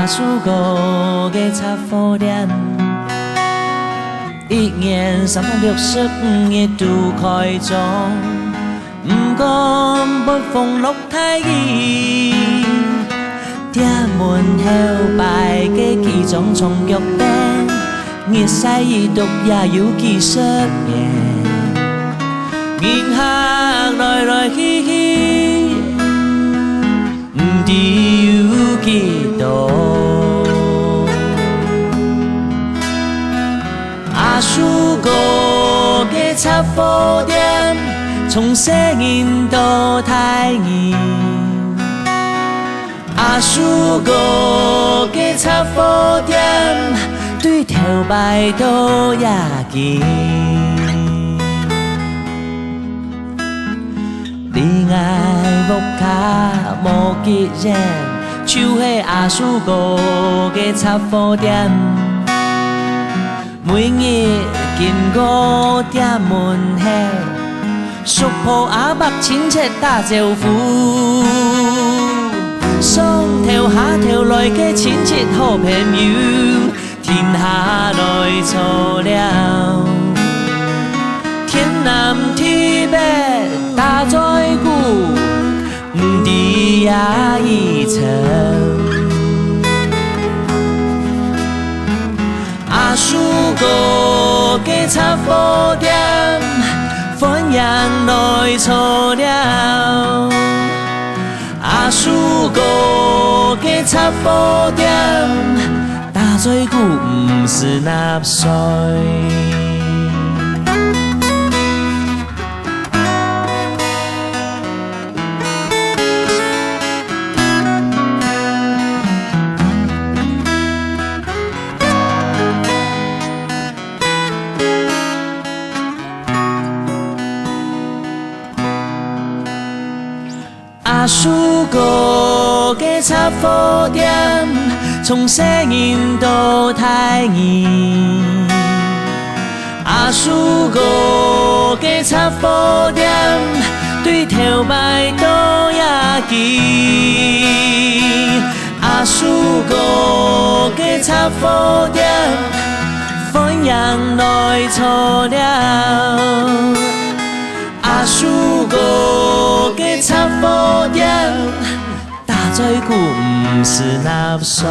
阿叔五月插火点，1年365日都开张。不过不逢落太易，店门后摆嘅几种葱肉饼，热晒熱毒也有幾十年。銀客來去去，唔知有幾多。阿叔個嘅插貨店，從細人到大人。阿叔個嘅插貨店，對頭擺到也見。你愛木卡無結人，就是阿叔個嘅插貨店。每日經過店門口，叔婆阿伯親切打招呼。上頭下頭來嘅親切好朋友，天下來錯了，天南地北大在乎，唔知也已成。阿叔個嘅插貨店，歡迎來錯了。阿叔個嘅插貨店，大嘴鼓唔是納稅。阿叔個嘅插貨店，從細人到大人。阿叔個嘅插貨店，對頭擺到也見。阿叔個嘅插貨店，歡迎來錯了。阿叔個嘅插貨店，大嘴鼓唔是納稅。